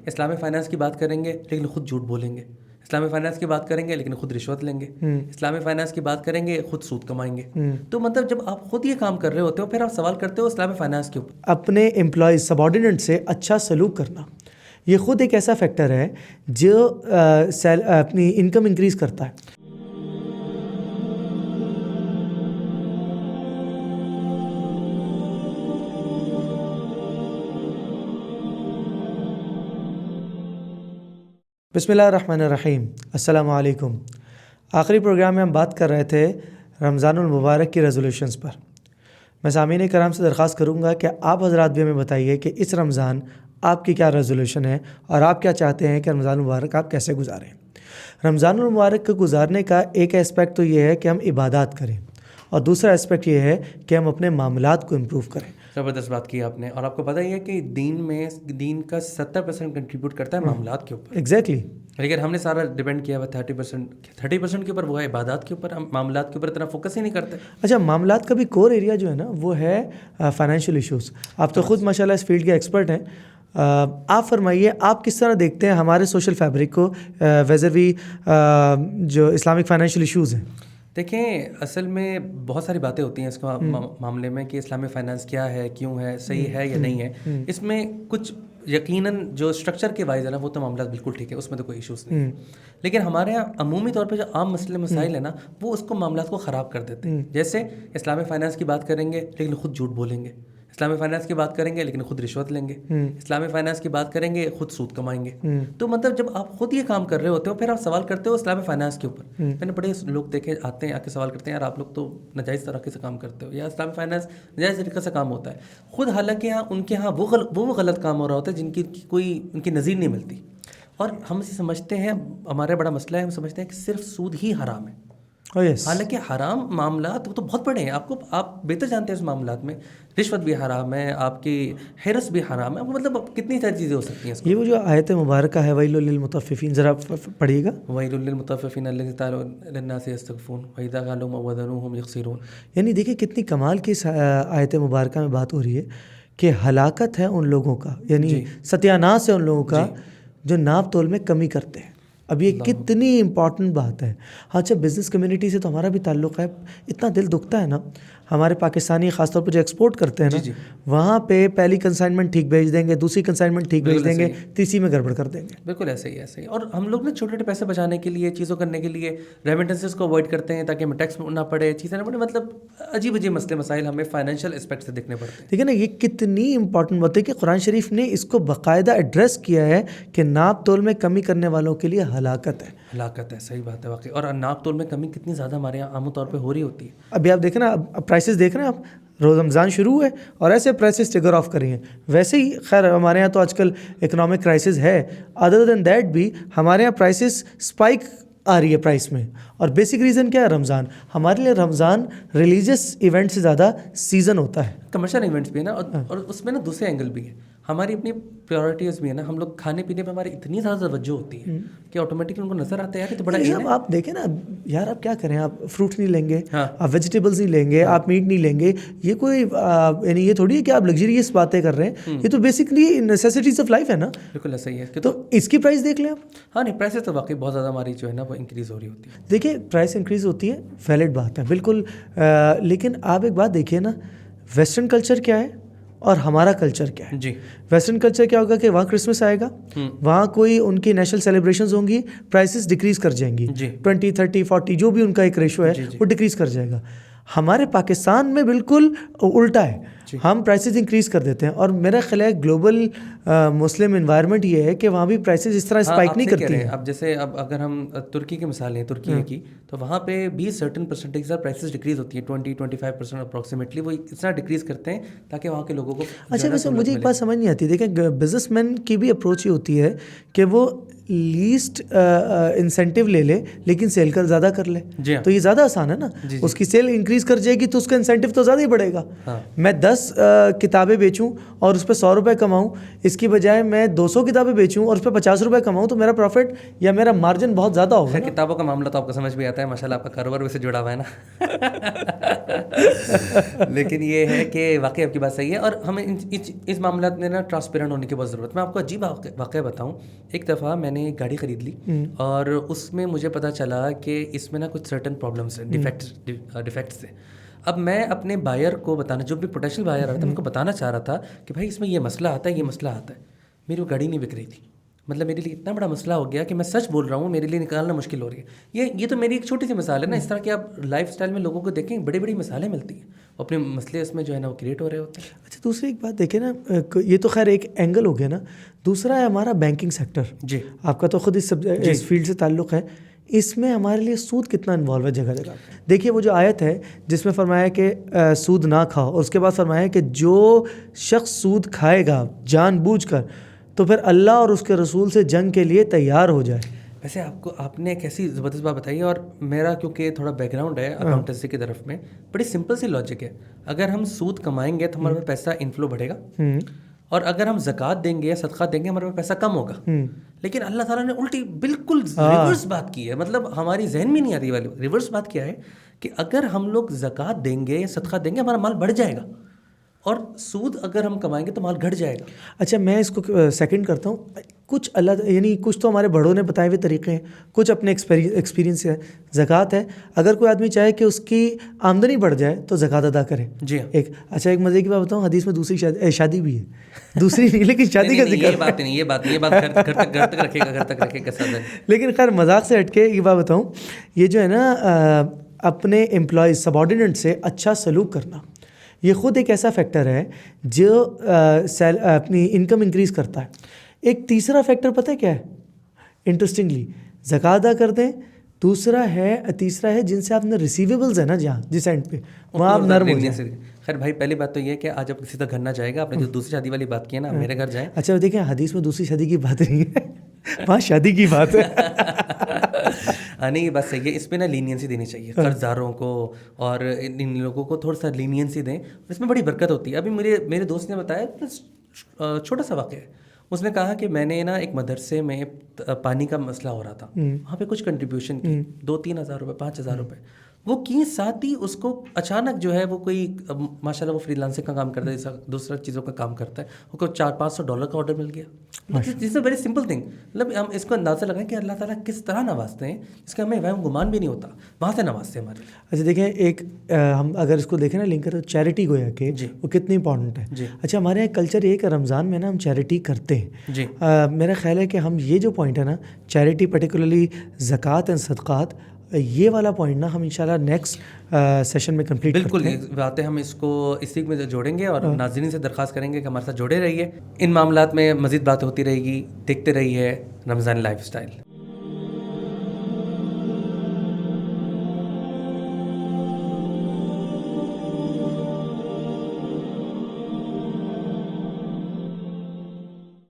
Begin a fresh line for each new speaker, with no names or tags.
اسلامی فائنانس کی بات کریں گے لیکن خود جھوٹ بولیں گے، اسلامی فائنانس کی بات کریں گے لیکن خود رشوت لیں گے، اسلامی فائنانس کی بات کریں گے خود سود کمائیں گے. تو مطلب جب آپ خود یہ کام کر رہے ہوتے ہو پھر آپ سوال کرتے ہو اسلامی فائنانس کے اوپر.
اپنے امپلائیز سبارڈینیٹ سے اچھا سلوک کرنا یہ خود ایک ایسا فیکٹر ہے جو اپنی انکم انکریز کرتا ہے. بسم اللہ الرحمن الرحیم. السلام علیکم. آخری پروگرام میں ہم بات کر رہے تھے رمضان المبارک کی ریزولوشنز پر. میں سامعین کرام سے درخواست کروں گا کہ آپ حضرات بھی ہمیں بتائیے کہ اس رمضان آپ کی کیا ریزولوشن ہے اور آپ کیا چاہتے ہیں کہ رمضان المبارک آپ کیسے گزاریں. رمضان المبارک کو گزارنے کا ایک اسپیکٹ تو یہ ہے کہ ہم عبادات کریں اور دوسرا اسپیکٹ یہ ہے کہ ہم اپنے معاملات کو امپروو کریں.
زبردست بات کی آپ نے. اور آپ کو پتہ ہی ہے کہ دین کا 70% کنٹریبیوٹ کرتا ہے معاملات کے اوپر.
ایگزیکٹلی.
لیکن ہم نے سارا ڈیپینڈ کیا ہوا 30% کے اوپر، وہ ہے عبادات کے اوپر. ہم معاملات کے اوپر اتنا فوکس ہی نہیں کرتے.
اچھا، معاملات کا بھی کور ایریا جو ہے نا وہ ہے فائنینشیل ایشوز. آپ تو خود ماشاءاللہ اس فیلڈ کے ایکسپرٹ ہیں. آپ فرمائیے آپ کس طرح دیکھتے ہیں ہمارے سوشل فیبرک کو ویزوی جو اسلامک فائنینشیل ایشوز ہیں.
دیکھیں، اصل میں بہت ساری باتیں ہوتی ہیں اس کا معاملے میں کہ اسلامی فائنانس کیا ہے، کیوں ہے، صحیح ہے یا نہیں ہے. اس میں کچھ یقیناً جو اسٹرکچر کے وائز ہے نا وہ تو معاملات بالکل ٹھیک ہے، اس میں تو کوئی ایشوز نہیں. لیکن ہمارے یہاں عمومی طور پہ جو عام مسائل ہیں نا وہ اس کو معاملات کو خراب کر دیتے ہیں. جیسے اسلامی فائنانس کی بات کریں گے لیکن خود جھوٹ بولیں گے، اسلامی فائنانس کی بات کریں گے لیکن خود رشوت لیں گے، اسلامی فائنانس کی بات کریں گے خود سود کمائیں گے. تو مطلب جب آپ خود یہ کام کر رہے ہوتے ہو پھر آپ سوال کرتے ہو اسلامی فائنانس کے اوپر. میں نے بڑے لوگ دیکھے آتے ہیں آ کے سوال کرتے ہیں، یار آپ لوگ تو ناجائز طریقے سے کام کرتے ہو، یا اسلامی فائنانس ناجائز طریقے سے کام ہوتا ہے. خود حالانکہ یہاں ان کے یہاں وہ غلط کام ہو رہا ہوتا ہے جن کی کوئی ان کی نظیر نہیں ملتی. اور ہم اسے سمجھتے ہیں، ہمارا بڑا مسئلہ ہے، ہم سمجھتے ہیں کہ صرف سود ہی حرام ہے. حالانکہ حرام معاملات وہ تو بہت بڑے ہیں. آپ بہتر جانتے ہیں اس معاملات میں رشوت بھی حرام ہے، آپ کی ہرس بھی حرام ہے. مطلب کتنی ساری چیزیں ہو سکتی ہیں.
یہ وہ جو آیت مبارکہ ہے ویل للمطففین، ذرا پڑھیے گا.
ویل للمطففین الذین قالوا للناس یستوفون واذا قالوا وزنوهم یخسرون.
یعنی دیکھیں کتنی کمال کی آیت مبارکہ میں بات ہو رہی ہے کہ ہلاکت ہے ان لوگوں کا، یعنی ستیاناس ہے ان لوگوں کا جو ناپ تول میں کمی کرتے ہیں. اب یہ کتنی امپورٹنٹ بات ہے. اچھا، بزنس کمیونٹی سے تو ہمارا بھی تعلق ہے. اتنا دل دکھتا ہے نا، ہمارے پاکستانی خاص طور پر جو ایکسپورٹ کرتے ہیں نا وہاں پہ پہلی کنسائنمنٹ ٹھیک بھیج دیں گے، دوسری کنسائنمنٹ ٹھیک بھیج دیں گے، تیسری میں گڑبڑ کر دیں گے.
بالکل ایسے ہی. اور ہم لوگ نا چھوٹے چھوٹے پیسے بچانے کے لیے، چیزوں کرنے کے لیے ریمیٹنسز کو اوائڈ کرتے ہیں تاکہ ہمیں ٹیکس نہ پڑے، چیزیں نہ پڑے. مطلب عجیب مسئلے مسائل ہمیں فائنینشیل اسپیکٹ سے دیکھنے پڑتے ہیں.
ٹھیک ہے نا. یہ کتنی امپورٹنٹ بات ہے کہ قرآن شریف نے اس کو باقاعدہ ایڈریس کیا ہے کہ ناپ تول میں کمی کرنے والوں کے لیے ہلاکت ہے.
صحیح بات ہے واقعی. اور ناپ تول میں کمی کتنی زیادہ ہمارے یہاں عام طور پہ ہو رہی ہوتی ہے.
ابھی آپ دیکھیں نا، اب پرائسز دیکھ رہے ہیں آپ، رمضان شروع ہے اور ایسے پرائسز ٹگر آف کر رہی ہیں. ویسے ہی خیر ہمارے یہاں تو آج کل اکنامک کرائسس ہے، ادر دین دیٹ بھی ہمارے یہاں پرائسز اسپائک آ رہی ہے پرائس میں. اور بیسک ریزن کیا ہے؟ رمضان. ہمارے لیے رمضان ریلیجیس ایونٹ سے زیادہ سیزن ہوتا ہے.
کمرشل ایونٹس بھی ہے نا، اور اس میں نا دوسرے اینگل بھی ہے. ہماری اپنی پریورٹیز بھی ہے نا. ہم لوگ کھانے پینے پہ ہماری اتنی زیادہ توجہ ہوتی ہے کہ آٹومیٹکلی ان کو نظر آتا ہے کہ تو بڑا
ہے. آپ دیکھیں نا یار، آپ کیا کریں، آپ فروٹ نہیں لیں گے، آپ ویجیٹیبلز نہیں لیں گے، آپ میٹ نہیں لیں گے. یہ کوئی یعنی یہ تھوڑی ہے کہ آپ لگژریس باتیں کر رہے ہیں. یہ تو بیسکلی نیسیسٹیز آف لائف ہے نا.
بالکل صحیح ہے.
تو اس کی پرائس دیکھ لیں آپ.
ہاں نہیں، پرائسز تو واقعی بہت زیادہ ہماری جو ہے نا وہ انکریز ہو رہی ہوتی ہے.
دیکھیں پرائس انکریز ہوتی ہے، ویلڈ بات ہے بالکل. لیکن آپ ایک بات دیکھیے نا، ویسٹرن کلچر کیا ہے اور ہمارا کلچر کیا ہے.
جی،
ویسٹرن کلچر کیا ہوگا کہ وہاں کرسمس آئے گا، وہاں کوئی ان کی نیشنل سیلیبریشنز ہوں گی، پرائسز ڈکریز کر جائیں گی. 20 30 40 جو بھی ان کا ایک ریشو ہے وہ ڈکریز کر جائے گا. ہمارے پاکستان میں بالکل الٹا ہے، ہم پرائسز انکریز کر دیتے ہیں. اور میرا خیال ہے گلوبل مسلم انوائرمنٹ یہ ہے کہ وہاں بھی پرائسز اس طرح اسپائک نہیں کرتی ہیں.
اب جیسے اب اگر ہم ترکی کی مثال لیں، ترکی کی، تو وہاں پہ بھی سرٹن پرسنٹیج سے پرائسز ڈکریز ہوتی ہیں، 20-25% اپروکسیمیٹلی. وہ اس طرح ڈکریز کرتے ہیں تاکہ وہاں کے لوگوں کو.
اچھا، ویسے مجھے ایک بات سمجھ نہیں آتی. دیکھیں بزنس مین کی بھی اپروچ یہ ہوتی ہے کہ وہ لیسٹ انسینٹیو لے لے لیکن سیل کر زیادہ کر لے,
جی ہاں.
تو یہ زیادہ آسان ہے نا. اس کی سیل انکریز کر جائے گی تو اس کا انسینٹیو تو زیادہ ہی بڑھے گا. میں 10 کتابیں بیچوں اور اس پہ 100 روپے کماؤں, اس کی بجائے میں 200 کتابیں بیچوں اور اس پہ 50 روپے کماؤں, تو میرا پروفٹ یا میرا مارجن بہت زیادہ ہوگا.
کتابوں کا معاملہ تو آپ کو سمجھ بھی آتا ہے, ماشاءاللہ آپ کا کاروبار ویسے جڑا ہوا ہے نا. لیکن یہ ہے کہ واقعی آپ کی بات صحیح ہے, اور ہمیں اس معاملات میں نا ٹرانسپیرنٹ ہونے کی بہت ضرورت ہے. میں آپ کو عجیب واقعہ بتاؤں. ایک دفعہ میں نے ایک گاڑی خرید لی اور اس میں مجھے پتہ چلا کہ اس میں نا کچھ سرٹن پرابلمس ہیں, ڈیفیکٹس ہیں. اب میں اپنے بائر کو بتانا, جو بھی پوٹینشیل بائر آ رہا تھا, ان کو بتانا چاہ رہا تھا کہ بھائی اس میں یہ مسئلہ آتا ہے, یہ مسئلہ آتا ہے. میری وہ گاڑی نہیں بک رہی تھی. مطلب میرے لیے اتنا بڑا مسئلہ ہو گیا کہ میں سچ بول رہا ہوں, میرے لیے نکالنا مشکل ہو رہی ہے. یہ تو میری ایک چھوٹی سی مثال ہے نا. اس طرح کہ آپ لائف اسٹائل میں لوگوں کو دیکھیں, بڑی بڑی مثالیں ملتی ہیں, اپنے مسئلے اس میں جو ہے نا وہ کریٹ ہو رہے ہوتے ہیں.
اچھا, دوسری ایک بات دیکھیں نا, یہ تو خیر ایک اینگل ہو گیا نا. دوسرا ہے ہمارا بینکنگ سیکٹر.
جی,
آپ کا تو خود اس فیلڈ سے تعلق ہے. اس میں ہمارے لیے سود کتنا انوالو ہے جگہ جگہ. دیکھیے وہ جو آیت ہے جس میں فرمایا کہ سود نہ کھاؤ, اور اس کے بعد فرمایا کہ جو شخص سود کھائے گا جان بوجھ کر تو پھر اللہ اور اس کے رسول سے جنگ کے لیے تیار ہو جائے.
ویسے آپ نے ایک ایسی زبردست بات بتائی ہے, اور میرا کیونکہ تھوڑا بیک گراؤنڈ ہے اکاؤنٹنسی کی طرف میں, بڑی سمپل سی لاجک ہے. اگر ہم سود کمائیں گے تو ہمارے پاس پیسہ انفلو بڑھے گا, اور اگر ہم زکوٰۃ دیں گے یا صدقہ دیں گے ہمارے پاس پیسہ کم ہوگا. لیکن اللہ تعالیٰ نے الٹی بالکل ریورس بات کی ہے. مطلب ہماری ذہن میں نہیں آتی والی ریورس بات کیا ہے کہ اگر ہم لوگ زکوٰۃ دیں گے یا صدقہ دیں گے ہمارا مال بڑھ جائے گا, اور سود اگر ہم کمائیں گے تو مال گھٹ جائے گا.
اچھا, میں اس کو سیکنڈ کرتا ہوں. کچھ اللہ یعنی کچھ تو ہمارے بڑوں نے بتائے ہوئے طریقے ہیں, کچھ اپنے ایکسپیرینس ہے. زکوٰۃ ہے, اگر کوئی آدمی چاہے کہ اس کی آمدنی بڑھ جائے تو زکوٰۃ ادا کرے.
جی ہاں.
اچھا, ایک مزے کی بات بتاؤں, حدیث میں دوسری شادی بھی ہے. دوسری نہیں لیکن شادی کا ذکر.
یہ بات گھر تک رکھے گا سادہ.
لیکن خیر مذاق سے ہٹ کے یہ بات بتاؤں, یہ جو ہے نا اپنے امپلائیز سبارڈینیٹ سے اچھا سلوک کرنا, یہ خود ایک ایسا فیکٹر ہے جو اپنی انکم انکریز کرتا ہے. ایک تیسرا فیکٹر پتہ ہے کیا ہے؟ انٹرسٹنگلی زکوٰۃ ادا کر دیں. تیسرا ہے جن سے آپ نے ریسیویبلز ہے نا, جہاں جس اینڈ پہ وہاں آپ نرم ہو جائیں.
خیر بھائی, پہلی بات تو یہ ہے کہ آج آپ کسی کا گھر نہ جائے گا. آپ نے جو دوسری شادی والی بات کی ہے نا, میرے گھر جائیں.
اچھا دیکھیں, حدیث میں دوسری شادی کی بات نہیں ہے, وہاں شادی کی بات ہے.
نہیں, یہ بات صحیح ہے. اس پہ نا لینینسی دینی چاہیے قرض داروں کو, اور ان لوگوں کو تھوڑا سا لینینسی دیں, اس میں بڑی برکت ہوتی ہے. ابھی میرے دوست نے بتایا چھوٹا سا واقعہ ہے. اس نے کہا کہ میں نے نا ایک مدرسے میں پانی کا مسئلہ ہو رہا تھا, وہاں پہ کچھ کنٹریبیوشن کی 2-3 ہزار روپے 5,000 روپے وہ کی. ساتھ ہی اس کو اچانک جو ہے وہ کوئی ماشاء اللہ وہ فری لانسنگ کا کام کرتا ہے, دوسرا چیزوں کا کام کرتا ہے, اس کو $400-500 کا آرڈر مل گیا. دس از اے ویری سمپل تھنگ. مطلب ہم اس کو اندازہ لگائیں کہ اللہ تعالیٰ کس طرح نوازتے ہیں, اس کا ہمیں وہم گمان بھی نہیں ہوتا, وہاں سے نوازتے ہیں ہمارے.
اچھا دیکھیں, ایک ہم اگر اس کو دیکھیں نا لنک کریں, چیریٹی گویا کہ وہ کتنی امپورٹنٹ ہے. اچھا, ہمارے یہاں کلچر یہ ہے کہ رمضان میں نا ہم چیریٹی کرتے ہیں.
جی,
میرا خیال ہے کہ ہم یہ جو پوائنٹ ہے نا چیریٹی, پرٹیکولرلی زکوٰۃ اینڈ صدقات, یہ والا پوائنٹ نا ہم انشاءاللہ نیکسٹ سیشن میں کمپلیٹ
بالکل باتیں ہم اس کو اسی میں جوڑیں گے, اور ناظرین سے درخواست کریں گے کہ ہمارے ساتھ جڑے رہیے. ان معاملات میں مزید باتیں ہوتی رہے گی. دیکھتے رہیے رمضان لائف اسٹائل.